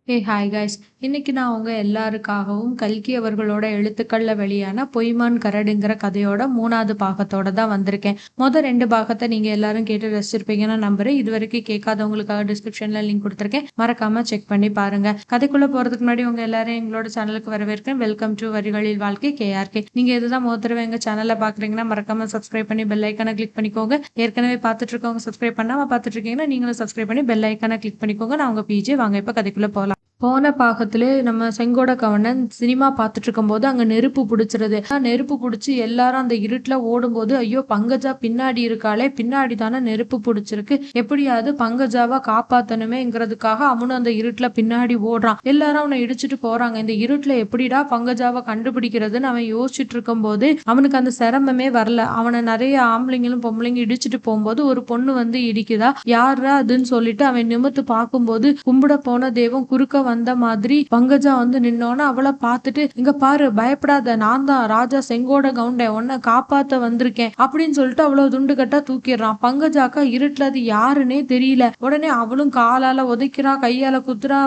Hi guys. இன்னைக்கு நான் உங்க எல்லாருக்காகவும் கல்கி அவர்களோட எழுத்துக்கள்ல வெளியான பொய்மான் கரடுங்கிற கதையோட 3வது பாகத்தோட தான் வந்திருக்கேன். மொதல் 2 பாகத்தை நீங்க எல்லாரும் கேட்டு ரசிச்சிருப்பீங்கன்னு நம்புறேன். இது வரைக்கும் கேட்காதவங்களுக்காக டிஸ்கிரிப்ஷன்ல லிங்க் கொடுத்துருக்கேன். மறக்காம செக் பண்ணி பாருங்க. கதைக்குள்ள போறதுக்கு முன்னாடி உங்க எல்லாரும் எங்களோட சேனலுக்கு வரவேற்கிறேன். வெல்கம் டு வரிகளில் வாழ்க்கை KRK. நீங்க இதுதான் முதல் தடவை எங்க சேனல்ல பாக்குறீங்கன்னா மறக்காம சப்ஸ்கிரைப் பண்ணி பெல் ஐக்கான கிளிக் பண்ணிக்கோங்க. ஏற்கனவே பார்த்துட்டு இருக்கவங்க சப்ஸ்கிரைப் பண்ணாம பார்த்துட்டு இருக்கீங்கன்னா நீங்களும் சப்ஸ்கிரைப் பண்ணி பெல் ஐக்கான கிளிக் பண்ணிக்கோங்க. நான் உங்க PJ. வாங்க இப்ப கதைக்குள்ள போலாம். போன பாகத்திலே நம்ம செங்கோட கவர்னன் சினிமா பார்த்துட்டு இருக்கும்போது அங்க நெருப்பு பிடிச்சிருது. நெருப்பு பிடிச்சி எல்லாரும் அந்த இருட்டுல ஓடும்போது ஐயோ பங்கஜா பின்னாடி இருக்காளே, பின்னாடி தானே நெருப்பு பிடிச்சிருக்கு, எப்படியாவது பங்கஜாவா காப்பாத்தணுமேங்கிறதுக்காக அவனும் அந்த இருட்டுல பின்னாடி ஓடுறான். எல்லாரும் அவனை இடிச்சிட்டு போறாங்க. இந்த இருட்டுல எப்படிடா பங்கஜாவை கண்டுபிடிக்கிறதுன்னு அவன் யோசிச்சுட்டு இருக்கும் போது அவனுக்கு அந்த சிரமமே வரல. அவனை நிறைய ஆம்பளைங்களும் பொம்பளைங்க இடிச்சிட்டு போகும்போது ஒரு பொண்ணு வந்து இடிக்குதா, யாரா அதுன்னு சொல்லிட்டு அவன் நிமித்து பார்க்கும்போது கும்பிட போன தெய்வம் குறுக்க வந்த மாதிரி பங்கஜா வந்து நின்னோன்னு அவளை பார்த்துட்டு, இங்க பாரு பயப்படாத, நான் தான் ராஜா செங்கோட கவுண்டை, உன்னை காப்பாத்த வந்திருக்கேன் அப்படின்னு சொல்லிட்டு அவ்வளவு துண்டு கட்டா தூக்கிடுறான். பங்கஜாக்கா இருட்டுல அது யாருன்னே தெரியல. உடனே அவளும் காலால உதைக்கிறா, கையால குத்துறா,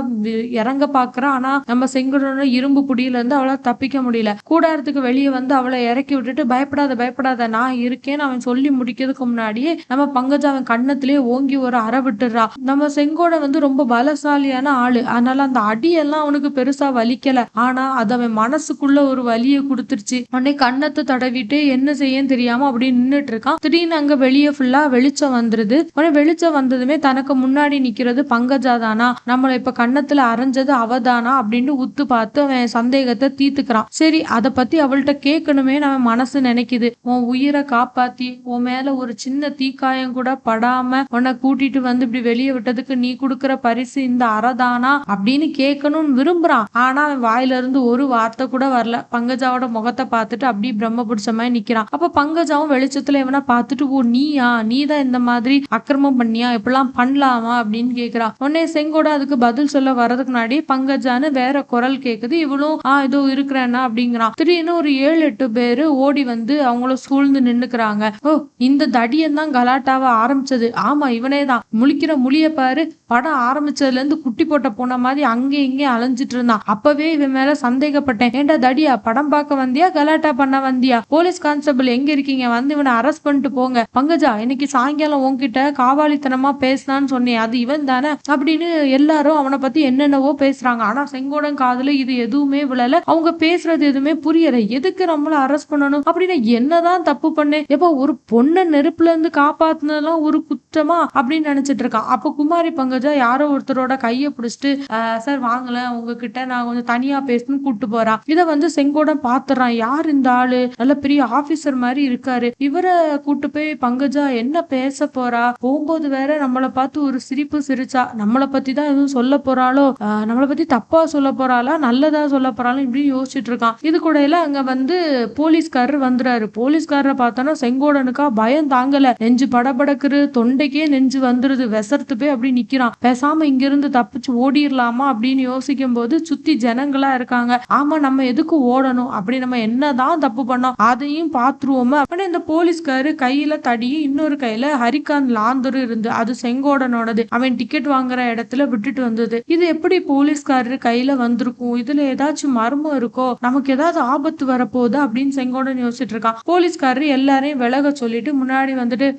இறங்க பாக்குறா. ஆனா நம்ம செங்கோட இரும்பு புடியில இருந்து அவளை தப்பிக்க முடியல. கூடாரத்துக்கு வெளியே வந்து அவளை இறக்கி விட்டுட்டு பயப்படாத பயப்படாத நான் இருக்கேன்னு அவன் சொல்லி முடிக்கிறதுக்கு முன்னாடியே நம்ம பங்கஜா அவன் கண்ணத்திலேயே ஓங்கி ஒரு அற விட்டுறா. நம்ம செங்கோட வந்து ரொம்ப பலசாலியான ஆளு, அதனால அந்த அடியெல்லாம் அவனுக்கு பெருசா வலிக்கல. ஆனா அது அவன் மனசுக்குள்ள ஒரு வலியை கொடுத்துருச்சு. உடனே கண்ணத்தை தடவிட்டு என்ன செய்யன்னு தெரியாம அப்படி நின்னுட்டு இருக்கான். திடீர்னு அங்க வெளியே ஃபுல்லா வெளிச்சம் வந்துருது. உடனே வெளிச்சம் வந்ததுமே தனக்கு முன்னாடி நிக்கிறது பங்கஜா தானா, நம்மள இப்ப கண்ணத்துல அரைஞ்சது அவதானா அப்படின்னு உத்து பார்த்து அவன் சந்தேகத்தை தீர்த்துக்கிறான். சரி அதை பத்தி அவள்கிட்ட கேட்கணுமே நம்ம மனசு நினைக்குது. உன் உயிரை காப்பாத்தி உன் மேல ஒரு சின்ன தீக்காயம் கூட படாம உன்னை கூட்டிட்டு வந்து இப்படி வெளியே விட்டதுக்கு நீ கொடுக்குற பரிசு இந்த அறதானா அப்படின்னு கேட்கணும்னு விரும்புறான். ஆனா அவன் வாயில இருந்து ஒரு வார்த்தை கூட வரல. பங்கஜாவோட முகத்தை பார்த்துட்டு அப்படியே பிரம்ம பிடிச்ச மாதிரி நிக்கிறான். அப்ப பங்கஜாவும் வெளிச்சத்துல இவனை பார்த்துட்டு, ஓ நீயா, நீதான் இந்த மாதிரி அக்கிரமம் பண்ணியா, இப்பெல்லாம் பண்ணலாமா அப்படின்னு கேக்குறான். உடனே செங்கோட அதுக்கு பதில் சொல்ல வர்றதுக்கு முன்னாடி பங்கஜான்னு வேற குரல் கேக்குது. இவளும் இதோ இருக்கிறேன்னா அப்படிங்கிறான். திடீர்னு ஒரு 7-8 பேரு ஓடி வந்து அவங்கள சூழ்ந்து நின்னுக்கிறாங்க. ஓ இந்த தடியன் தான் கலாட்டாவை ஆரம்பிச்சது, ஆமா இவனே தான், முழிக்கிற முழிய பாரு, படம் ஆரம்பிச்சதுல இருந்து குட்டி போட்ட போன மாதிரி அங்கே இங்கே அலைஞ்சிட்டு இருந்தான். அப்பவே இவன் மேல சந்தேகப்பட்டேன். ஏண்டா தடியா, படம் பார்க்க வந்தியா கலாட்டா பண்ண வந்தியா? போலீஸ் கான்ஸ்டபிள் எங்க இருக்கீங்க, வந்து இவனை அரெஸ்ட் பண்ணிட்டு போங்க. பங்கஜா இன்னைக்கு சாயங்காலம் உன்கிட்ட காவாலித்தனமா பேசினான்னு சொன்னேன், அது இவன் தானே அப்படின்னு எல்லாரும் அவனை பத்தி என்னென்னவோ பேசுறாங்க. ஆனா செங்கோடன் காதுல இது எதுவுமே விழல. அவங்க பேசுறது எதுவுமே புரியல. எதுக்கு நம்மள அரெஸ்ட் பண்ணணும், அப்படின்னா என்னதான் தப்பு பண்ணேன், எப்ப ஒரு பொண்ணை நெருப்புல இருந்து காப்பாத்துனதெல்லாம் ஒரு குற்றமா அப்படின்னு நினைச்சிட்டு இருக்கான். அப்ப குமாரி பங்கஜா யாரோ ஒருத்தரோட கையை பிடிச்சிட்டு, சார் வாங்கல உங்ககிட்ட நான் கொஞ்சம் தனியா பேசணும்னு கூப்பிட்டு போறா. இதை வந்து செங்கோடன் பாத்துறான். யார் இந்த ஆளு, நல்ல பெரிய ஆபீசர் மாதிரி இருக்காரு, இவரை கூட்டு போய் பங்கஜா என்ன பேச போறா, போகும்போது வேற நம்மளை பார்த்து ஒரு சிரிப்பு சிரிச்சா, நம்மளை பத்தி தான் எதுவும் சொல்ல போறாளோ, நம்மளை பத்தி தப்பா சொல்ல போறாளா நல்லதா சொல்ல போறாளோ இப்படி யோசிச்சுட்டு இருக்கான். இது கூட அங்க வந்து போலீஸ்காரர் வந்துறாரு. போலீஸ்காரரை பார்த்தோன்னா செங்கோடனுக்கா பயம் தாங்கல, நெஞ்சு படபடக்குது, தொண்டைக்கே நெஞ்சு வந்துருது, விசர்த்து போய் அப்படி நிக்கிறான். பேசாம இங்க இருந்து தப்பிச்சு ஓடிரலாமா அப்படின்னு யோசிக்கும் போது சுத்தி ஜனங்களா இருக்காங்க. ஆமா நம்ம எதுக்கு ஓடணும், அப்படி நம்ம என்னதான் தப்பு பண்ணோம் அதையும் பாத்துருவோமா. அப்படின்னு இந்த போலீஸ்காரு கையில தடியும் இன்னொரு கையில ஹரிகாந்த் லாந்தரும் இருந்து, அது செங்கோடனோடது, அவன் டிக்கெட் வாங்குற இடத்துல விட்டுட்டு வந்தது. இது எப்படி போலீஸ்காரரு கையில வந்திருக்கும், இதுல ஏதாச்சும் மர்மம் இருக்கோ, நமக்கு ஏதாவது ஆபத்து வரப்போகுது அப்படின்னு செங்கோடன் யோசிச்சுட்டு இருக்கான். போலீஸ்காரரு எல்லாரையும் விலக சொல்லிட்டு முன்னாடி வந்துட்டு,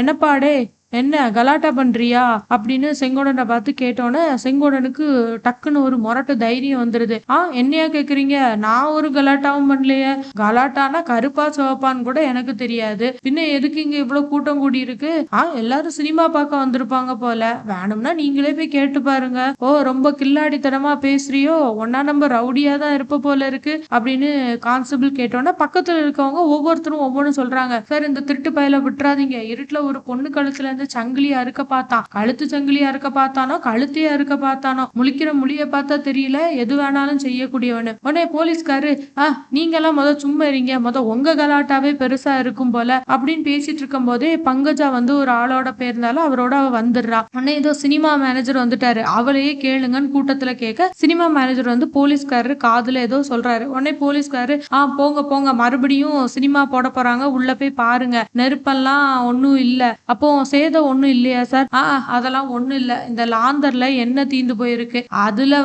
என்னப்பாடே என்ன கலாட்டா பண்றியா அப்படின்னு செங்கோடனை பார்த்து கேட்டோன்னே செங்கோடனுக்கு டக்குன்னு ஒரு முரட்டு தைரியம் வந்துருது. என்னையா கேக்குறீங்க, நான் ஒரு கலாட்டாவும் பண்ணலையே, கலாட்டானா கருப்பா சிவப்பான்னு கூட எனக்கு தெரியாது, பின்ன எதுக்கு இங்க இவ்வளவு கூட்டம் கூடி இருக்கு, எல்லாரும் சினிமா பார்க்க வந்திருப்பாங்க போல, வேணும்னா நீங்களே போய் கேட்டு பாருங்க. ஓ ரொம்ப கில்லாடித்தனமா பேசுறியோ, ஒன்னா நம்ம ரவுடியா தான் இருப்ப போல இருக்கு அப்படின்னு கான்ஸ்டபிள் கேட்டோன்னா பக்கத்துல இருக்கவங்க ஒவ்வொருத்தரும் ஒவ்வொன்றும் சொல்றாங்க. சார் இந்த திருட்டு பயல விட்டுறாதீங்க, இருட்டுல ஒரு பொண்ணு கழுத்துல சங்கிலியா இருக்க பார்த்தான், கழுத்து சங்கிலியா இருக்க பார்த்தானோ கழுத்தையா இருக்க பார்த்தானோ, முழிக்கிற முழிய பார்த்தா தெரியல, எது வேணாலும் செய்யக்கூடியவனு. உடனே போலீஸ்காரு, நீங்க எல்லாம் சும்மா இருங்க, உங்க கலாட்டாவே பெருசா இருக்கும் போல அப்படின்னு பேசிட்டு இருக்கும் போதே பங்கஜா வந்து ஒரு ஆளோட பேர்ந்தாலும் அவரோட அவ வந்துடுறா. உடனே ஏதோ சினிமா மேனேஜர் வந்துட்டாரு, அவளையே கேளுங்கன்னு கூட்டத்துல கேட்க சினிமா மேனேஜர் வந்து போலீஸ்காரரு காதுல ஏதோ சொல்றாரு. உடனே போலீஸ்காரு, போங்க போங்க மறுபடியும் சினிமா போட போறாங்க, உள்ள போய் பாருங்க, நெருப்பெல்லாம் ஒன்னும் இல்ல, அப்போ சேதம் ஒண்ணும் இல்லையா சார்? அதெல்லாம் ஒண்ணும் இல்ல. இந்த லாந்தர்ல எண்ணெய் தீந்து போயிருக்கு. அதுல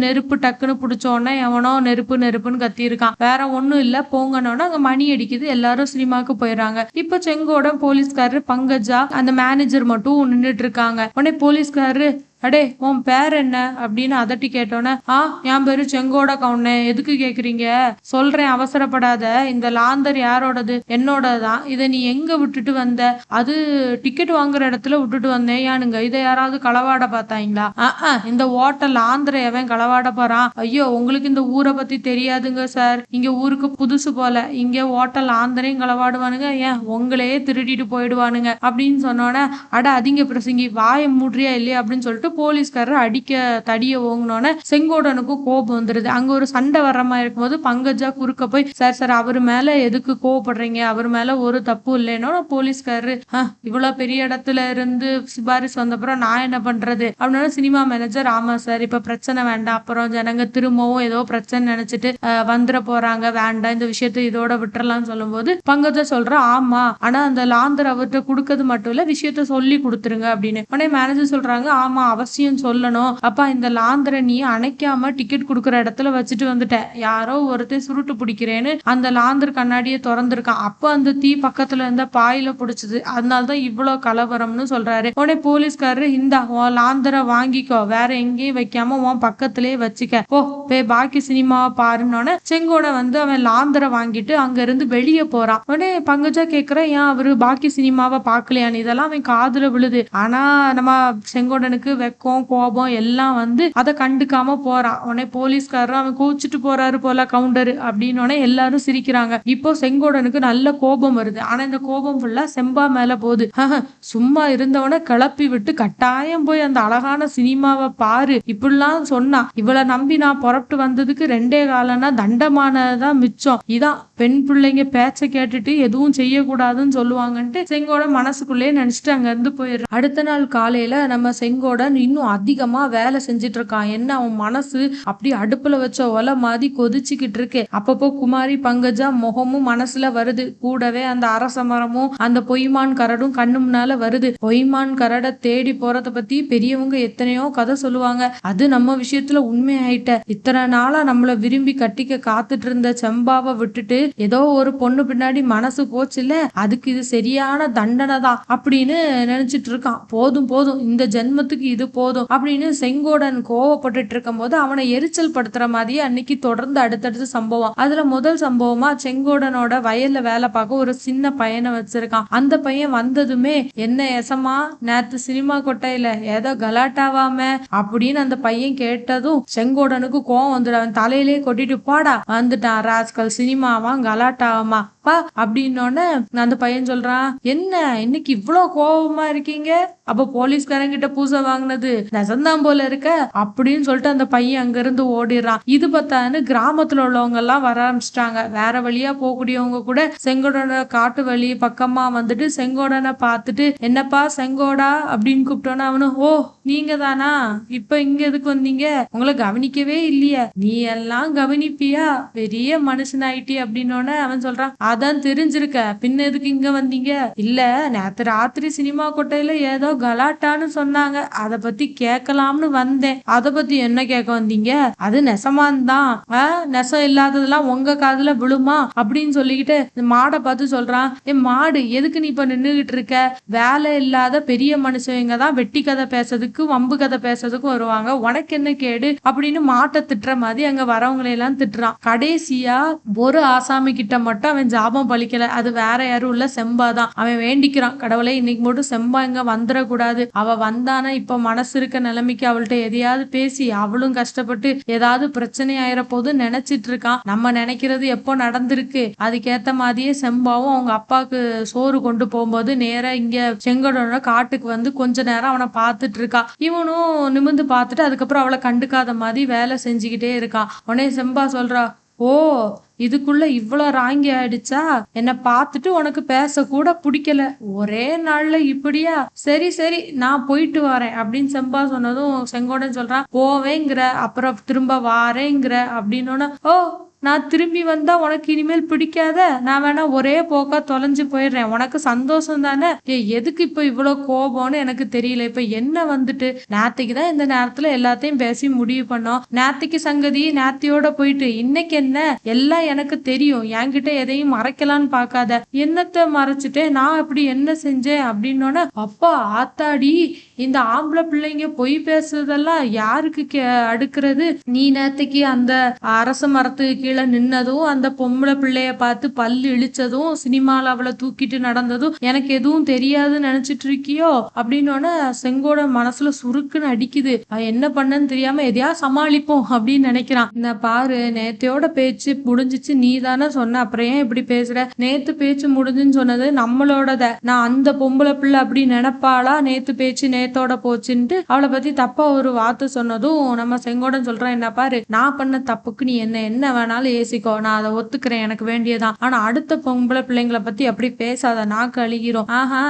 நெருப்பு டக்குன்னு புடிச்ச உடனே எவனோ நெருப்பு நெருப்புன்னு கத்தியிருக்கான். வேற ஒண்ணும் இல்ல போங்கன்னோன அங்க மணி அடிக்குது. எல்லாரும் சினிமாக்கு போயிடுறாங்க. இப்ப செங்கோடன் போலீஸ்காரரு பங்கஜா அந்த மேனேஜர் மட்டும் நின்னுட்டு இருக்காங்க. உடனே போலீஸ்காரரு அடே உன் பேர் என்ன அப்படின்னு அதட்டி கேட்டோன்னே என் பேரு செங்கோட கவுனே. எதுக்கு கேக்குறீங்க? சொல்றேன் அவசரப்படாத. இந்த லாந்தர் யாரோடது? என்னோடதான். இதை நீ எங்க விட்டுட்டு வந்த? அது டிக்கெட் வாங்குற இடத்துல விட்டுட்டு வந்தேன். ஏனுங்க இதை யாராவது களவாட பார்த்தாங்களா? இந்த ஓட்டல் லாந்தர எவன் களவாட போறான்? ஐயோ உங்களுக்கு இந்த ஊரை பத்தி தெரியாதுங்க சார். இங்க ஊருக்கு புதுசு போல. இங்க ஓட்டல் லாந்தரையும் களவாடுவானுங்க. ஏன் உங்களையே திருடிட்டு போயிடுவானுங்க அப்படின்னு சொன்னோன்னே அட அதிங்க பிரசங்கி வாயை மூட்றியா இல்லையா அப்படின்னு சொல்லிட்டு போலீஸ்காரர் அடிக்க தடிய ஓங்கினோன்னே செங்கோடனுக்கும் கோபம் வந்துருது. அங்க ஒரு சண்டை வர்ற மாதிரி இருக்கும்போது பங்கஜா குறுக்க போய் சார் அவர் மேல எதுக்கு கோவப்படுறீங்க? அவர் மேல ஒரு தப்பு இல்லைன்னோ போலீஸ்காரரு இவ்வளவு பெரிய இடத்துல இருந்து சிபாரிசு வந்தப்புறம் நான் என்ன பண்றது அப்படின்னா சினிமா மேனேஜர் ஆமா சார் இப்ப பிரச்சனை வேண்டாம். அப்புறம் ஜனங்க திரும்பவும் ஏதோ பிரச்சனை நினைச்சிட்டு வந்துட போறாங்க. வேண்டாம் இந்த விஷயத்த இதோட விட்டுறலாம்னு சொல்லும் போது பங்கஜா சொல்ற ஆமா ஆனா அந்த லாந்தர் அவர்கிட்ட கொடுக்கறது மட்டும் இல்ல விஷயத்த சொல்லி கொடுத்துருங்க அப்படின்னு. உடனே மேனேஜர் சொல்றாங்க ஆமா அவசியம் சொல்லணும். அப்பா இந்த லாந்தரை நீ அணைக்காம டிக்கெட் குடுக்கற இடத்துல வச்சுட்டு வந்துட்ட. யாரோ ஒருத்தர் சுருட்டு பிடிக்கிறேன்னு அந்த லாந்தர் கண்ணாடியை திறந்திருக்கான். அப்ப அந்த தீ பக்கத்துல இருந்த பாயில பிடிச்சது. அதனாலதான் இவ்வளவு கலவரம்னு சொல்றாரு. உடனே போலீஸ்காரரு இந்தா உன் லாந்தரை வாங்கிக்கோ. வேற எங்கேயும் வைக்காம உன் பக்கத்திலே வச்சுக்க. போய் பாக்கி சினிமாவை பாருன்னோட செங்கோட அவன் லாந்தரை வாங்கிட்டு அங்க இருந்து வெளியே போறான். உடனே பங்கஜா கேக்குற ஏன் அவரு பாக்கி சினிமாவை பாக்கலையான்னு. இதெல்லாம் அவன் காதுல விழுது. ஆனா நம்ம செங்கோடனுக்கு வெக்கம் கோபம் எல்லாம் அதை கண்டுக்காம போறான். உடனே போலீஸ்காரரும் அவன் கூச்சிட்டு போறாரு போல கவுண்டரு அப்படின்னு எல்லாரும் சிரிக்கிறாங்க. இப்போ செங்கோடனுக்கு நல்ல கோபம் வருது. ஆனா இந்த கோபம் ஃபுல்லா செம்பா மேல போகுது. சும்மா இருந்தவன கிளப்பி விட்டு கட்டாயம் போய் அந்த அழகான சினிமாவை பாரு இப்படிலாம் சொன்னா. இவளை நம்பி நான் புறப்பட்டு வந்ததுக்கு 2 காலம்னா தண்டமானதான் மிச்சம். இதான் பெண் பிள்ளைங்க பேச்ச கேட்டுட்டு எதுவும் செய்யக்கூடாதுன்னு சொல்லுவாங்கன்ட்டு செங்கோட மனசுக்குள்ளே நினைச்சிட்டு அங்க இருந்து போயிடுறான். அடுத்த நாள் காலையில நம்ம செங்கோடன் இன்னும் அதிகமா வேலை செஞ்சிட்டு இருக்கான். என்ன அவன் மனசு அப்படி அடுப்புல வச்ச ஒலை மாதிரி கொதிச்சுக்கிட்டு இருக்கு. அப்பப்போ குமாரி பங்கஜா முகமும் மனசுல வருது. கூடவே அந்த அரச மரமும் அந்த பொய்மான் கரடும் கண்ணு முன்னால வருது. பொய்மான் கரடை தேடி போறத பத்தி பெரியவங்க எத்தனையோ கதை சொல்லுவாங்க. அது நம்ம விஷயத்துல உண்மை ஆயிட்ட. இத்தனை நாளா நம்மள விரும்பி கட்டிக்க காத்துட்டு இருந்த செம்பாவை விட்டுட்டு ஏதோ ஒரு பொண்ணு பின்னாடி மனசு போச்சுல்ல அதுக்கு இது சரியான தண்டனை தான் அப்படின்னு நினைச்சிட்டு இருக்கான். போதும் இந்த ஜென்மத்துக்கு இது போதும் அப்படின்னு செங்கோடன் கோவப்பட்டு இருக்கும் போது அவனை எரிச்சல் படுத்துற மாதிரியே அன்னைக்கு தொடர்ந்து அடுத்தடுத்து சம்பவம். அதுல முதல் சம்பவமா செங்கோடனோட வயல்ல வேலை பார்க்க ஒரு சின்ன பையனை வச்சிருக்கான். அந்த பையன் வந்ததுமே என்ன எசமா நேத்து சினிமா கொட்டையில ஏதோ கலாட்டாவாம அப்படின்னு அந்த பையன் கேட்டதும் செங்கோடனுக்கு கோவம் வந்துடும். அவன் தலையிலே கொட்டிட்டு பாடா வந்துட்டான் ராஸ்கல் சினிமாவா கலாட்டாவாமா பா அப்படின்னோடனே அந்த பையன் சொல்றான் என்ன இன்னைக்கு இவ்வளவு கோபமா இருக்கீங்க? அப்ப போலீஸ்காரங்கிட்ட பூசை வாங்கினது நெசந்தான் போல இருக்க அப்படின்னு சொல்லிட்டு அந்த பையன் அங்க இருந்து ஓடிடுறான். இது பார்த்தான்னு கிராமத்துல உள்ளவங்க எல்லாம் வர ஆரம்பிச்சிட்டாங்க. வேற வழியா போகக்கூடியவங்க கூட செங்கோடனை காட்டு வழி பக்கமா செங்கோடனை பார்த்துட்டு என்னப்பா செங்கோடா அப்படின்னு கூப்பிட்டோன்னா அவனு நீங்க தானா இப்ப இங்க எதுக்கு வந்தீங்க? உங்களை கவனிக்கவே இல்லையா? நீ எல்லாம் கவனிப்பியா? பெரிய மனுஷனாயிட்டி அப்படின்னோட அவன் சொல்றான் அதான் தெரிஞ்சிருக்க பின்ன எதுக்கு இங்க வந்தீங்க? இல்ல நேத்து ராத்திரி சினிமா கொட்டையில ஏதோ கலாட்டான்னு சொன்னாங்க. அத பத்தி கேட்கலாம்னு வந்தேன். அத பத்தி என்ன கேட்க வந்தீங்க? அது நெசமான் தான். நெசம் இல்லாததெல்லாம் உங்க காதுல விழுமா அப்படின்னு சொல்லிக்கிட்டு மாடை பார்த்து சொல்றான் மாடு எதுக்கு நீ இப்ப நின்னுகிட்டு இருக்க? வேலை இல்லாத பெரிய மனுஷங்க தான் வெட்டி கதை பேசுறதுக்கு வம்பு கதை பேசுறதுக்கு வருவாங்க. உனக்கு என்ன கேடு அப்படின்னு மாட்டை திட்டுற மாதிரி அங்க வரவங்களை எல்லாம் திட்டுறான். கடைசியா ஒரு ஆசாமி கிட்ட மட்டும் அவன் ஜாபம் பலிக்கல. அது வேற யாரும் இல்ல செம்பாதான். அவன் வேண்டிக்கிறான் கடவுளை இன்னைக்கு மட்டும் செம்பா இங்க வந்துடக்கூடாது. அவ வந்தானா இப்ப மனசு இருக்க நிலைமைக்கு அவள்கிட்ட எதையாவது பேசி அவளும் கஷ்டப்பட்டு ஏதாவது பிரச்சனை ஆயிர போது நினைச்சிட்டு இருக்கான். நம்ம நினைக்கிறது எப்போ நடந்திருக்கு. அதுக்கேத்த மாதிரியே செம்பாவும் அவங்க அப்பாவுக்கு சோறு கொண்டு போகும்போது நேரா இங்க செங்கோடனோட காட்டுக்கு கொஞ்ச நேரம் அவனை பார்த்துட்டு இருக்கா. இவனும் நிமிந்து பார்த்துட்டு அதுக்கப்புறம் அவளை கண்டுக்காத மாதிரி வேலை செஞ்சுக்கிட்டே இருக்கான். உடனே செம்பா சொல்றா இதுக்குள்ள இவ்வளவு ராங்கி ஆயிடுச்சா? என்ன பார்த்துட்டு உனக்கு பேச கூட பிடிக்கல. ஒரே நாள்ல இப்படியா? சரி நான் போயிட்டு வரேன் அப்படின்னு செம்பா சொன்னதும் செங்கோடன் சொல்றான் போவேங்கிற அப்புறம் திரும்ப வாரேங்கிற அப்படின்னு நான் திரும்பி வந்தா உனக்கு இனிமேல் பிடிக்காத, நான் வேணா ஒரே போக்கா தொலைஞ்சு போயிடுறேன், உனக்கு சந்தோஷம் தானே, எதுக்கு இப்ப இவ்வளவு கோபம்னு எனக்கு தெரியல. இப்ப என்ன வந்துட்டு நேத்தைக்கு தான் இந்த நேரத்துல எல்லாத்தையும் பேசி முடிவு பண்ணோம், நேத்தைக்கு சங்கதி நேத்தியோட போயிட்டு இன்னைக்கு என்ன, எல்லாம் எனக்கு தெரியும், என்கிட்ட எதையும் மறைக்கலான்னு பாக்காத, என்னத்த மறைச்சிட்டே, நான் அப்படி என்ன செஞ்சேன் அப்படின்னோட, அப்பா ஆத்தாடி, இந்த ஆம்பளை பிள்ளைங்க பொய் பேசுறதெல்லாம் யாருக்கு அடுக்கிறது, நீ நேத்தைக்கு அந்த அரச மரத்துக்கு கீழே நின்னதும் அந்த பொம்பளை பிள்ளைய பார்த்து பல்லு இழிச்சதும் சினிமால அவளை தூக்கிட்டு நடந்ததும் எனக்கு எதுவும் தெரியாதுன்னு நினைச்சிட்டு இருக்கியோ அப்படின்னோட செங்கோட மனசுல சுருக்குன்னு அடிக்குது. என்ன பண்ணன்னு தெரியாம எதையா சமாளிப்போம் அப்படின்னு நினைக்கிறான். இந்த பாரு, நேத்தையோட பேச்சு முடிஞ்சிச்சு, நீ தானே சொன்ன, அப்புறம் ஏன் இப்படி பேசுற, நேத்து பேச்சு முடிஞ்சுன்னு சொன்னது நம்மளோடத, நான் அந்த பொம்பளை பிள்ளை அப்படி நினைப்பாளா, நேத்து பேச்சு நேத்தோட போச்சுன்ட்டு அவளை பத்தி தப்பா ஒரு வார்த்தை சொன்னதும் நம்ம செங்கோடன் சொல்றான், என்ன பாரு, நான் பண்ண தப்புக்கு நீ என்ன வேணாலும் ஏசிக்கோ, நான் அதை ஒத்துக்கிறேன், எனக்கு வேண்டியதான், ஆனா அடுத்த பொம்பளை பிள்ளைங்களை பத்தி அப்படி பேசாத, நாக்கு அழுகிறோம். ஆஹா,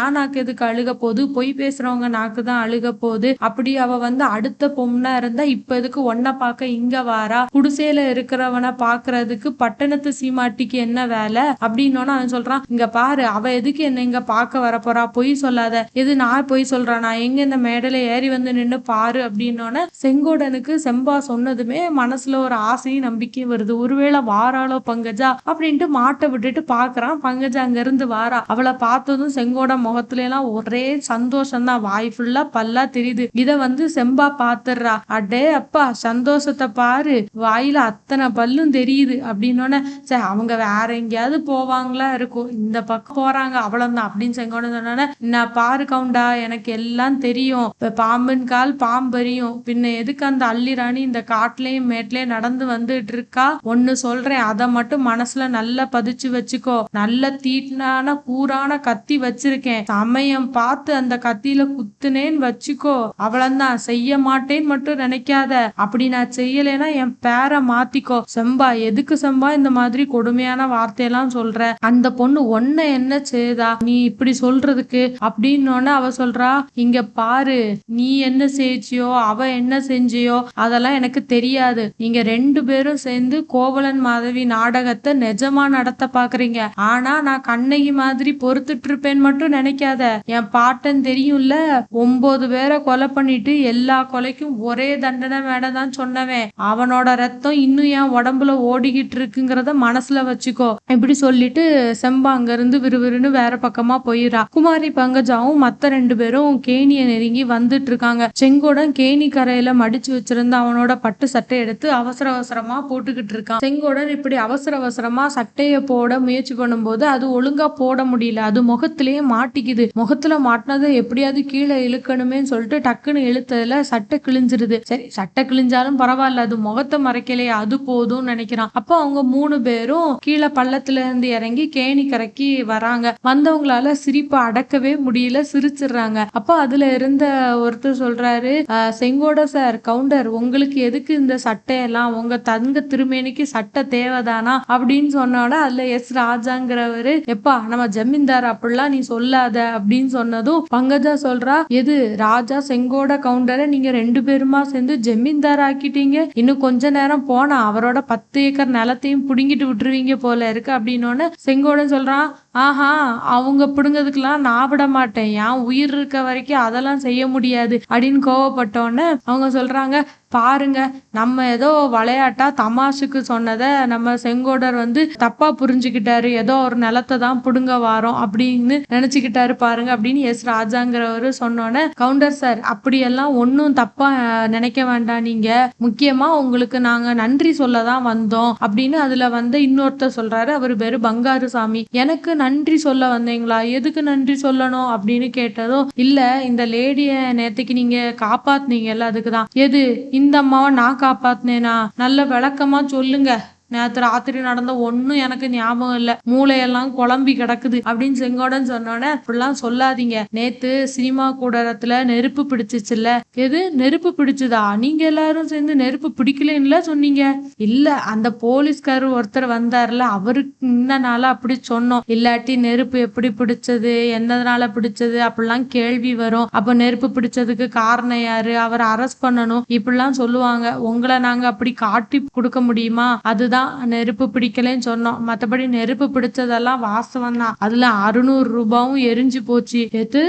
ஏன் நாக்கு எதுக்கு அழுக போகுது, பொய் பேசுறவங்க நாக்கு தான் அழுக போகுது, அப்படி அவ அடுத்த பொண்ணா இருந்தா இப்ப எதுக்கு ஒன்ன பார்க்க இங்க வாரா, குடிசையில இருக்கிறவனை பாக்குறதுக்கு பட்டணத்து சீமாட்டிக்கு என்ன வேலை அப்படின்னோன்னு அவன் சொல்றான், இங்க பாரு, அவ எதுக்கு என்ன இங்க பார்க்க வரப்போறா, பொய் சொல்லாத, எது நான் பொய் சொல்றான், நான் எங்க இந்த மேடையில ஏறி வந்து நின்னு பாரு அப்படின்னோன்னு செங்கோடனுக்கு செம்பா சொன்னதுமே மனசுல ஒரு ஆசையும் நம்பிக்கையும் வருது, ஒருவேளை வாராளோ பங்கஜா அப்படின்ட்டு மாட்டை விட்டுட்டு பாக்குறான். பங்கஜா அங்க இருந்து வாரா, அவளை பார்த்ததும் செங்கோட முகத்துல எல்லாம் ஒரே சந்தோஷம் தான், வாய் ஃபுல்லா பல்லா தெரியுது. இத செம்பா பாத்துடுறா, அடே அப்பா சந்தோஷத்தை பாரு, வாயில அத்தனை பல்லும் தெரியுது அப்படின்னோட, சரி அவங்க வேற எங்கேயாவது போவாங்களா இருக்கும், இந்த பக்கம் போறாங்க அவ்வளவுதான் அப்படின்னு செங்கோட சொன்னோன்னே, நான் பாரு கவுண்டா, எனக்கு எல்லாம் தெரியும், இப்ப பாம்பின் கால் பாம்பறியும், பின்ன எதுக்கு அந்த அள்ளி ராணி இந்த காட்டுலயும் மேட்லயும் நடந்து வந்துட்டு இருக்கா, ஒன்னு சொல்றேன், அதை மட்டும் மனசுல நல்லா பதிச்சு வச்சுக்கோ, நல்ல தீட்டினான கூரான கத்தி வச்சிருக்கேன், சமயம் பார்த்து அந்த கத்தியில குத்துனேன்னு வச்சுக்கோ, அவ்வளவுதான், செய்ய மாட்டேன்னு மட்டும் நினைக்காத, அப்படி நான் செய்யலைன்னா என் பேரை மாத்திக்கோ. செம்பா, எதுக்கு செம்பா இந்த மாதிரி கொடுமையான வார்த்தையெல்லாம் சொல்ற, அந்த பொண்ணு ஒன்ன என்ன செய்தா நீ இப்படி சொல்றதுக்கு அப்படின்னு அவ சொல்றா, இங்க பாரு, நீ என்ன செஞ்சியோ அவ என்ன செஞ்சியோ அதெல்லாம் எனக்கு தெரியாது, நீங்க ரெண்டு பேரும் சேர்ந்து கோவலன் மாதவி நாடகத்தை நிஜமா நடத்த பாக்குறீங்க, ஆனா நான் கண்ணகி மாதிரி பொறுத்துட்டு இருப்பேன்னு மட்டும் நினைக்காத, என் பாட்டன் தெரியும்ல, 9 பேரை கொலை பண்ணிட்டு எல்லா கொலைக்கும் ஒரே தண்டனை வேணதான் சொன்னவன், அவனோட ரத்தம் இன்னும் என் உடம்புல ஓடிக்கிட்டு இருக்குங்கிறத மனசுல வச்சுக்கோ இப்படி சொல்லிட்டு செம்பா அங்க இருந்து விறுவிறுன்னு வேற பக்கமா போயிடா. குமாரி பங்கஜாவும் மத்த 2 பேரும் கேணிய நெருங்கி வந்துட்டு இருக்காங்க. செங்கோடன் கேணி கரையில மடிச்சு வச்சிருந்த அவனோட பட்டு சட்டை எடுத்து அவசர அவசரமா போட்டுக்கிட்டு இருக்கான். செங்கோடன் இப்படி அவசர அவசரமா சட்டைய போட முயற்சி பண்ணும்போது அது ஒழுங்கா போட முடியல, அது முகத்திலேயே மாட்டிக்குது, முகத்துல மாட்டினதை எப்படியாவது கீழே இழுக்கணுமே சொல்லிட்டு டக்குன்னு இழுத்ததுல சட்டை கிழிஞ்சிருது. சரி, சட்டை கிழிஞ்சாலும் பரவாயில்ல, அது முகத்தை மறைக்கலையே, அது போதும்னு நினைக்கிறான். அப்போ அவங்க 3 பேரும் கீழே பள்ளத்துல இருந்து இறங்கி கேணி கரைக்கு வராங்க. வந்தவங்களால சிரிப்பு அடக்கவே முடியல, சிரிச்சிடுறாங்க. அப்போ அதுல இருந்த ஒருத்தர் சொல்றாரு, செங்கோட சார், கவுண்டர், உங்களுக்கு எதுக்கு இந்த சட்டையெல்லாம், உங்க தங்க திருமேனிக்கு சட்டை தேவைதானா அப்படின்னு சொன்னோட அதுல எஸ் ராஜாங்கிறவரு, எப்பா நம்ம ஜமீன்தார் அப்படிலாம் நீ சொல்லாத அப்படின்னு சொன்னதும் பங்கஜா சொல்றா, எது ராஜா செங்கோட கவுண்டரை நீங்க 2 பேருமா சேர்ந்து ஜமீன்தார் ஆக்கிட்டீங்க, இன்னும் கொஞ்ச நேரம் போனா அவரோட 10 ஏக்கர் நிலத்தையும் புடுங்கிட்டு விட்டுருவீங்க போல இருக்கு அப்படின்னோன்னு செங்கோடன் சொல்றான், ஆஹா, அவங்க பிடுங்கிறதுக்கெல்லாம் நான் விட மாட்டேன், என் உயிர் இருக்க வரைக்கும் அதெல்லாம் செய்ய முடியாது அப்படின்னு கோவப்பட்டோன்னு அவங்க சொல்றாங்க, பாருங்க, நம்ம ஏதோ விளையாட்டா தமாஷுக்கு சொன்னதை நம்ம செங்கோடர் தப்பா புரிஞ்சுக்கிட்டாரு, ஏதோ ஒரு நிலத்தை தான் புடுங்க வாரோம் அப்படின்னு நினைச்சுக்கிட்டாரு பாருங்க அப்படின்னு எஸ் ராஜாங்கிறவரு சொன்னோன்னே, கவுண்டர் சார், அப்படியெல்லாம் ஒன்னும் தப்பா நினைக்க வேண்டாம், நீங்க முக்கியமா உங்களுக்கு நாங்க நன்றி சொல்லதான் வந்தோம் அப்படின்னு அதுல இன்னொருத்தர் சொல்றாரு, அவரு பேரு பங்காரு சாமி, எனக்கு நன்றி சொல்ல வந்தீங்களா, எதுக்கு நன்றி சொல்லணும் அப்படின்னு கேட்டதும், இல்ல இந்த லேடிய நேத்துக்கு நீங்க காப்பாத்துனீங்கல்ல அதுக்குதான், எது இந்த அம்மாவை நான் காப்பாத்தினேனா, நல்ல விளக்கமா சொல்லுங்க, நேற்று ராத்திரி நடந்த ஒன்னும் எனக்கு ஞாபகம் இல்ல, மூளையெல்லாம் குழம்பி கிடக்குது அப்படின்னு செங்கோடன் சொன்னோன்னே, அப்படிலாம் சொல்லாதீங்க, நேத்து சினிமா கூடத்துல நெருப்பு பிடிச்சிச்சுல்ல, எது நெருப்பு பிடிச்சுதா, நீங்க எல்லாரும் சேர்ந்து நெருப்பு பிடிக்கலன்னு சொன்னீங்க, இல்ல அந்த போலீஸ்காரர் ஒருத்தர் வந்தார்ல, அவருக்கு இன்னனால அப்படி சொன்னோம், இல்லாட்டி நெருப்பு எப்படி பிடிச்சது என்னதுனால பிடிச்சது அப்படிலாம் கேள்வி வரும், அப்ப நெருப்பு பிடிச்சதுக்கு காரணம் யாரு, அவரை அரெஸ்ட் பண்ணணும் இப்படிலாம் சொல்லுவாங்க, உங்களை நாங்க அப்படி காட்டி கொடுக்க முடியுமா, அதுதான் தான் நெருப்பு பிடிக்கலன்னு சொன்னோம், மத்தபடி நெருப்பு பிடிச்சதெல்லாம் வாஸ்தவம் தான். அதுல 600 ரூபாவும் எரிஞ்சு போச்சு. எது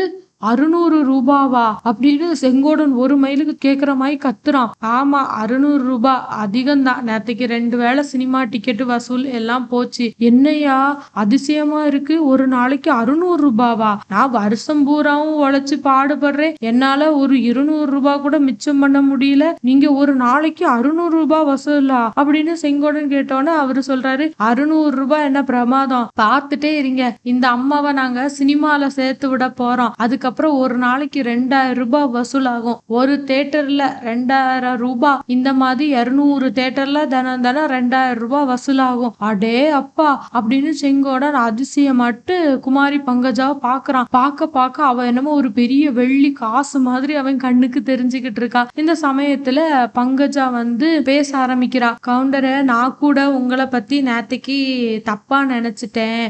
600 ரூபாவா அப்படின்னு செங்கோடன் ஒரு மைலுக்கு கேக்குற மாதிரி கத்துறான். ஆமா 600 ரூபாய் அதிகம்தான். நேத்தைக்கு 2 வேளை சினிமா டிக்கெட் வசூல் எல்லாம் போச்சு. என்னையா அதிசயமா இருக்கு, ஒரு நாளைக்கு 600 ரூபாவா? நான் வருஷம் பூராவும் உழைச்சு பாடுபடுறேன், என்னால ஒரு 200 ரூபாய் கூட மிச்சம் பண்ண முடியல, நீங்க ஒரு நாளைக்கு 600 ரூபாய் வசூலா அப்படின்னு செங்கோடன் கேட்டோன்னு அவரு சொல்றாரு, 600 ரூபாய் என்ன பிரமாதம், பார்த்துட்டே இருங்க, இந்த அம்மாவை நாங்க சினிமால சேர்த்து விட போறோம், அதுக்கப்புறம் ஒரு நாளைக்கு 2000 ரூபாய் வசூலாகும், ஒரு தியேட்டர்ல 2000 ரூபாய், இந்த மாதிரி 200 தியேட்டர்ல தினம் 2000 ரூபாய் வசூலாகும். அடே அப்பா அப்படின்னு செங்கோடன் அதிசயமாட்டு குமாரி பங்கஜாவை பாக்குறான். பார்க்க அவ என்னமோ ஒரு பெரிய வெள்ளி காசு மாதிரி அவன் கண்ணுக்கு தெரிஞ்சுக்கிட்டு இருக்கா. இந்த சமயத்துல பங்கஜா வந்து பேச ஆரம்பிக்கிறா. கவுண்டரை, நான் கூட உங்களை பத்தி நேத்தைக்கு தப்பா நினைச்சிட்டேன்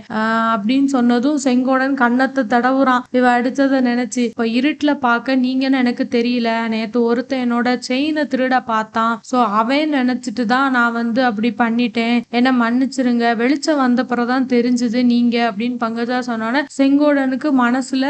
அப்படின்னு சொன்னதும் செங்கோடன் கண்ணத்தை தடவுறான். இவ அடிச்சத நினைச்சு, இப்ப இருட்டுல பாக்க நீங்கன்னு எனக்கு தெரியல, நேத்து ஒருத்தன் என்னோட செயினை திருட பார்த்தான், சோ அவன் நினைச்சிட்டு தான் நான் வந்து அப்படி பண்ணிட்டேன், என்ன மன்னிச்சிருங்க, வெளிச்சம் வந்த பிறகுதான் தெரிஞ்சது நீங்க அப்படின்னு பங்கஜா சொன்னோன்னே செங்கோடனுக்கு மனசுல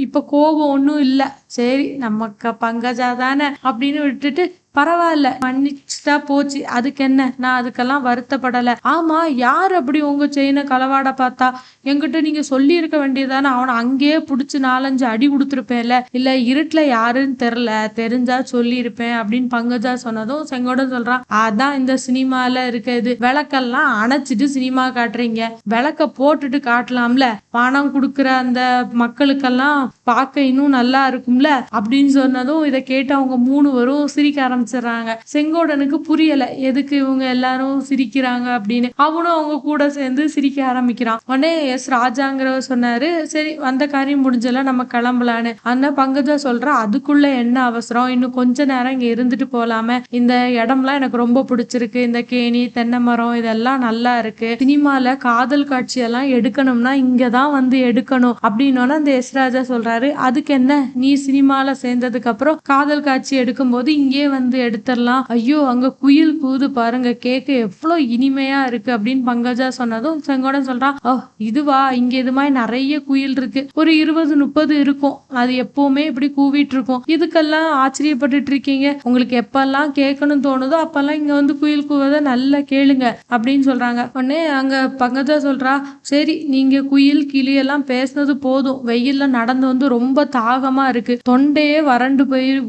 இப்ப கோபம் ஒன்னும் இல்ல, சரி நமக்கு பங்கஜா தானே அப்படின்னு விட்டுட்டு பரவாயில்ல மன்னிச்சுட்டா போச்சு, அதுக்கு என்ன, நான் அதுக்கெல்லாம் வருத்தப்படல. ஆமா யார் அப்படி உங்க செயினை களவாட பார்த்தா, என்கிட்ட நீங்க சொல்லி இருக்க வேண்டியதானே, அவனை அங்கேயே புடிச்சு 4-5 அடி கொடுத்துருப்பேன்ல, இல்ல இருட்டுல யாருன்னு தெரியல, தெரிஞ்சா சொல்லி இருப்பேன் அப்படின்னு பங்கஜா சொன்னதும் செங்கோடன் சொல்றான், அதான் இந்த சினிமால இருக்குது, விளக்கெல்லாம் அணைச்சிட்டு சினிமா காட்டுறீங்க, விளக்க போட்டுட்டு காட்டலாம்ல, பணம் கொடுக்குற அந்த மக்களுக்கெல்லாம் பார்க்க இன்னும் நல்லா இருக்கும்ல அப்படின்னு சொன்னதும் இதை கேட்டு அவங்க 3 பேரும் சிரிக்க ஆரம்பிச்சிடுறாங்க. செங்கோடனுக்கு புரியல எதுக்கு இவங்க எல்லாரும் சிரிக்கிறாங்க அப்படின்னு. அவனும் அவங்க கூட சேர்ந்து சிரிக்க ஆரம்பிக்கிறான். உடனே எஸ் ராஜாங்கிறவர் சொன்னாரு, சரி வந்த காரியம் முடிஞ்சல நம்ம கிளம்பலான்னு. அந்த பங்கஜா சொல்றா, அதுக்குள்ள என்ன அவசரம், இன்னும் கொஞ்ச நேரம் இங்க இருந்துட்டு போலாமே, இந்த இடம்லாம் எனக்கு ரொம்ப பிடிச்சிருக்கு, இந்த கேணி தென்னை மரம் இதெல்லாம் நல்லா இருக்கு, சினிமால காதல் காட்சி எல்லாம் எடுக்கணும்னா இங்கதான் வந்து எடுக்கணும் அப்படின்னு அந்த எஸ் ராஜா சொல்றாரு. அதுக்கு என்ன, நீ சினிமால சேர்ந்ததுக்கு அப்புறம் காதல் காட்சி எடுக்கும் போது இங்கே வந்து எடுத்துடலாம், ஐயோ அங்க குயில் கூது பாருங்க, கேட்க எவ்வளவு இனிமையா இருக்கு அப்படின்னு பங்கஜா சொன்னதும் செங்கோடன் சொல்றான், ஓ இதுவா, இங்க இது மாதிரி நிறைய குயில் இருக்கு, ஒரு 20-30 இருக்கும், அது எப்பவுமே இப்படி கூவிட்டு இருக்கும், இதுக்கெல்லாம் ஆச்சரியப்பட்டுட்டு இருக்கீங்க, உங்களுக்கு எப்பெல்லாம் கேட்கணும் தோணுதோ அப்பெல்லாம் இங்க வந்து குயில் கூவதை நல்லா கேளுங்க அப்படின்னு சொல்றாங்க. உடனே அங்க பங்கஜா சொல்றா, சரி நீங்க குயில் கிளி எல்லாம் பேசுனது போதும், வெயில்ல நடந்து வந்து ரொம்ப தாகமா இருக்கு, தொண்டையே வறண்டு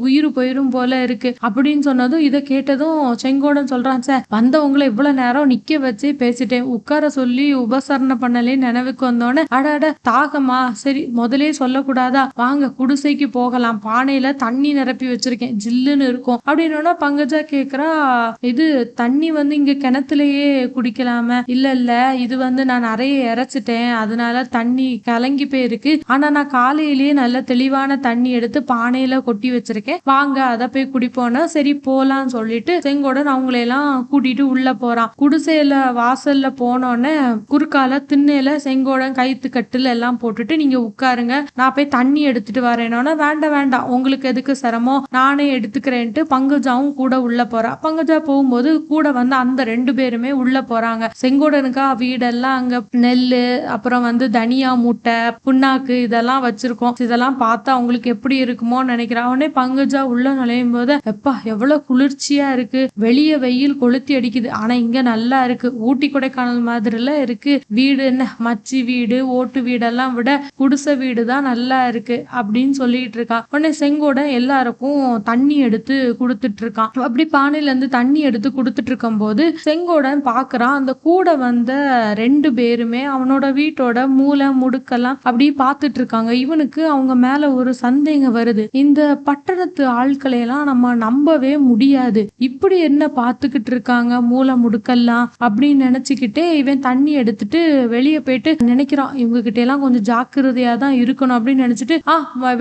உயிர் போயிரும் போல இருக்கு அப்படின்னு சொன்னதும் இதை கேட்டதும் செங்கோடன் சொல்றான், சார் வந்தவங்களை இவ்வளவு நேரம் நிக்க வச்சு பேசிட்டேன், உட்கார சொல்லி உபசரணை பண்ணலே நினைவுக்கு வந்தோன்னு, அட தாகமா, சரி முதலே சொல்லக்கூடாதா, வாங்க குடிசைக்கு போகலாம், பானையில தண்ணி நிரப்பி வச்சிருக்கேன், ஜில்லுன்னு இருக்கும் அப்படின்னு. பங்கஜா கேக்குறா, இது தண்ணி வந்து இங்க கிணத்துலயே குடிக்கலாம, இல்ல இது வந்து நான் நிறைய இறைச்சிட்டேன் அதனால தண்ணி கலங்கி போயிருக்கு, ஆனா நான் காலையிலேயே நல்ல தெளிவான தண்ணி எடுத்து பானையில கொட்டி வச்சிருக்கேன், வாங்க அதை போய் குடிப்போனா, சரி போலான்னு சொல்லிட்டு செங்கோடன் அவங்களையெல்லாம் கூட்டிட்டு உள்ள போறான். குடிசையில வாசல்ல போனோன்னு குறுக்கால திண்ணையில செங்கோடன் கைத்து கட்டுல எல்லாம் போட்டுட்டு, நீங்க உட்காருங்க நான் போய் தண்ணி எடுத்துட்டு வரேனோன்னா, வேண்டாம் உங்களுக்கு எதுக்கு சிரமம், நானே எடுத்துக்கிறேன்ட்டு பங்கஜாவும் கூட உள்ள போறா. பங்கஜா போகும்போது கூட வந்து அந்த 2 பேருமே உள்ள போறாங்க. செங்கோடனுக்கா வீடெல்லாம் அங்க நெல்லு, அப்புறம் வந்து தனியா மூட்டை, புண்ணாக்கு இதெல்லாம் வச்சிருக்கோம், இதெல்லாம் பார்த்தா அவங்களுக்கு எப்படி இருக்குமோ நினைக்கிறேன். அவனே பங்கஜா உள்ள நுழையும் போது, எப்பா எவ்வளவு குளிர்ச்சியா இருக்கு, வெளியே வெயில் கொளுத்தி அடிக்குது, ஆனா இங்க நல்லா இருக்கு, ஊட்டி கொடைக்கானல் மாதிரில இருக்கு, வீடு என்ன மச்சி வீடு ஓட்டு வீடெல்லாம் விட குடிசை வீடு தான் நல்லா இருக்கு அப்படின்னு சொல்லிட்டு இருக்கான். உடனே செங்கோடன் எல்லாருக்கும் தண்ணி எடுத்து கொடுத்துட்டு இருக்கான். அப்படி பானையில இருந்து தண்ணி எடுத்து கொடுத்துட்டு இருக்கும் போது செங்கோடன் பாக்குறான், அந்த கூட வந்த 2 பேருமே அவனோட வீட்டோட மூலை முடுக்கெல்லாம் அப்படி பார்த்துட்டு இருக்காங்க. இவனுக்கு அவங்க மேல ஒரு சந்தேகம் வருது, இந்த பட்டணத்து ஆட்களை எல்லாம் நம்ம நம்பவே முடியாது, இப்படி என்ன பார்த்துக்கிட்டு இருக்காங்க மூலை முடுக்கெல்லாம் அப்படின்னு நினைச்சுக்கிட்டே இவன் தண்ணி எடுத்துட்டு வெளியே போயிட்டு நினைக்கிறான், இவங்க கிட்ட எல்லாம் கொஞ்சம் ஜாக்கிரதையா தான் இருக்கணும் அப்படின்னு நினைச்சிட்டு,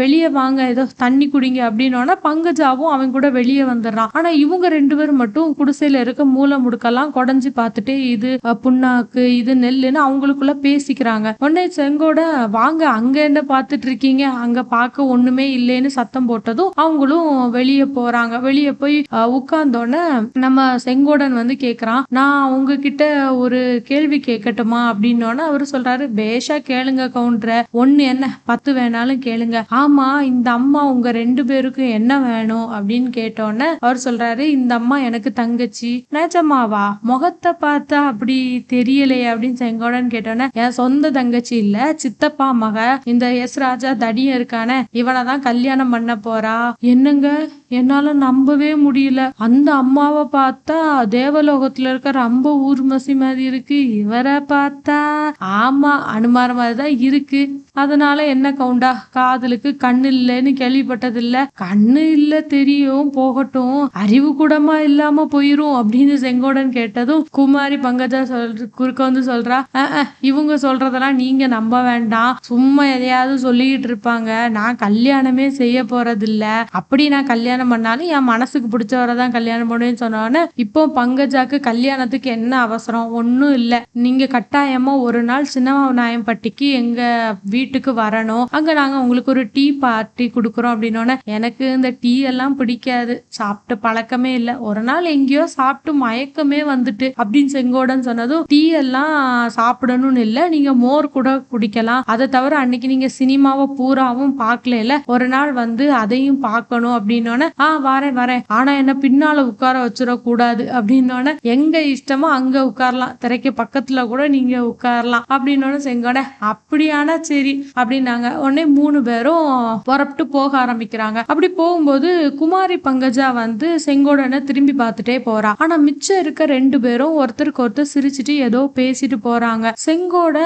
வெளியே வாங்க ஏதோ தண்ணி குடிங்க அப்படின்னோன்னா பங்கஜாவும் அவன் கூட வெளியே வந்துடுறான். ஆனா இவங்க 2 பேரும் மட்டும் குடிசையில இருக்க மூலை முடுக்கெல்லாம் குடஞ்சி பார்த்துட்டு, இது புண்ணாக்கு இது நெல்லுன்னு அவங்களுக்குள்ள பேசிக்கிறாங்க. உடனே செங்கோட, வாங்க அங்க என்ன பார்த்துட்டு இருக்கீங்க, அங்க பார்க்க ஒண்ணுமே இல்லைன்னு சத்தம் போட்டதும் அவங்களும் வெளியே போறாங்க. வெளியே போய் உட்கார்ந்தோன்னே நம்ம செங்கோடன் வந்து கேக்குறான், நான் உங்ககிட்ட ஒரு கேள்வி கேட்கட்டுமா அப்படின்னோடனே அவரு சொல்றாரு, பேஷா கேளுங்க கவுண்டர, 1 என்ன 10 வேணாலும் கேளுங்க. ஆமா, இந்த அம்மா உங்க 2 பேருக்கும் என்ன வேணும் அப்படின்னு கேட்டோன்னே அவர் சொல்றாரு, இந்த அம்மா எனக்கு தங்கச்சி. நிஜமாவா? முகத்தை பார்த்தா அப்படி தெரியலையே அப்படின்னு செங்கோடன் கேட்டோன்னே, என் சொந்த தங்கச்சி இல்ல, சித்தப்பா மக, இந்த எஸ் ராஜா தடிய இருக்கானே, இவனை தான் கல்யாணம் பண்ண போறா. என்னங்க, என்னால நம்பவே முடியல. அந்த அம்மாவை பார்த்தா தேவலோகத்துல இருக்க ரொம்ப ஊர்மசி மாதிரி இருக்கு, இவரை பார்த்தா ஆமா அனுமார மாதிரிதான் இருக்கு. அதனால என்ன கவுண்டா, காதலுக்கு கண்ணு இல்லைன்னு கேள்விப்பட்டதில்ல. கண்ணு இல்ல தெரியும், போகட்டும், அறிவு கூடமா இல்லாம போயிரும் அப்படின்னு செங்கோடன் கேட்டதும் குமாரி பங்கஜா குறுக்க வந்து சொல்றா, இவங்க சொல்றதெல்லாம் நீங்க நம்ப வேண்டாம், சும்மா எதையாவது சொல்லிக்கிட்டு இருப்பாங்க. நான் கல்யாணமே செய்ய போறதில்ல. அப்படி நான் கல்யாணம் பண்ணாலும் என் மனசுக்கு பிடிச்சவரை தான் கல்யாணம் பண்ணுவேன்னு சொன்னோன்னே, இப்போ பங்கஜாக்கு கல்யாணத்துக்கு என்ன அவசரம்? ஒன்னும் இல்ல, நீங்க கட்டாயமா ஒரு நாள் சின்னநாயம்பட்டிக்கு எங்க வீட்டுக்கு வரணும், அங்க நாங்க உங்களுக்கு ஒரு டீ பார்ட்டி கொடுக்குறோம் அப்படின்னோடனே, எனக்கு இந்த டீ எல்லாம் பிடிக்காது, சாப்பிட்டு பழக்கமே இல்லை, ஒரு நாள் எங்கேயோ சாப்பிட்டு மயக்கமே வந்துட்டு அப்படின்னு செங்கோடன் சொன்னதும், டீ எல்லாம் சாப்பிடணும்னு இல்லை, நீங்க மோர் கூட குடிக்கலாம், அதை தவிர அன்னைக்கு நீங்க சினிமாவை பூராவும் பார்க்கல, ஒரு நாள் வந்து அதையும் பார்க்கணும் அப்படின்னோடனே, வரேன், ஆனா என்ன பின்னால உட்கார வச்சிடக்கூடாது அப்படின்னோடனே, எங்க இஷ்டமோ அங்க உட்காரலாம், திரைக்கு பக்கத்துல கூட நீங்க உட்காரலாம் அப்படின்னோட செங்கோட அப்படியானா சரி அப்படின்னாங்க. உடனே 3 பேரும் புறப்பட்டு போக ஆரம்பிக்கிறாங்க. அப்படி போகும்போது குமாரி பங்கஜா வந்து செங்கோடனை திரும்பி பார்த்துட்டே போறா. ஆனா மிச்சம் இருக்க 2 பேரும் ஒருத்தருக்கு ஒருத்தர் சிரிச்சுட்டு ஏதோ பேசிட்டு போறாங்க. செங்கோட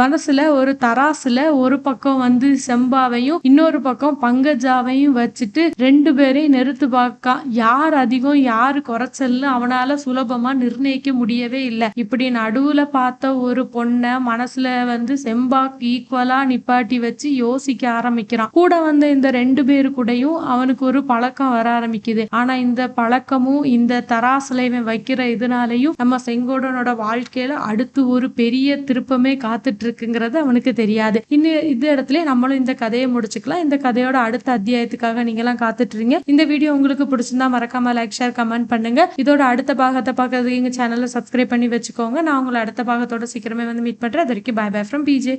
மனசுல ஒரு தராசுல ஒரு பக்கம் வந்து செம்பாவையும் இன்னொரு பக்கம் பங்கஜாவையும் வச்சுட்டு 2 பேரையும் நிறுத்து பார்க்கா. யார் அதிகம் யாரு குறைச்சல்னு அவனால சுலபமா நிர்ணயிக்க முடியவே இல்லை. இப்படி நடுவுல பார்த்த ஒரு பொண்ணை மனசுல வந்து செம்பாக்கு ஈக்குவலா நிப்பாட்டி வச்சு யோசிக்க ஆரம்பிக்கிறான். கூட வந்த இந்த 2 பேரு கூடயும் அவனுக்கு ஒரு பழக்கம் வர ஆரம்பிக்குது. ஆனா இந்த பழக்கமும் இந்த தராசுல வைக்கிற இதனாலையும் நம்ம செங்கோடனோட வாழ்க்கையில அடுத்து ஒரு பெரிய திருப்பமே காத்துட்டு இருக்குங்கிறது அவனுக்கு தெரியாது. இன்னும் இந்த இடத்துல நம்மளும் இந்த கதையை முடிச்சுக்கலாம். இந்த கதையோட அடுத்த அத்தியாயத்துக்காக நீங்க எல்லாம் காத்துட்டு இருக்கீங்க. இந்த வீடியோ உங்களுக்கு பிடிச்சிருந்தா மறக்காம லைக் ஷேர் கமெண்ட் பண்ணுங்க. இதோட அடுத்த பாகத்தை பார்க்கறதுக்கு எங்க சேனலை சப்ஸ்கிரைப் பண்ணி வச்சுக்கோங்க. நான் உங்களை அடுத்த பாகத்தோட சீக்கிரமே வந்து மீட் பண்றேன். அது வரைக்கும் பை பை ஃப்ரம் பிஜே.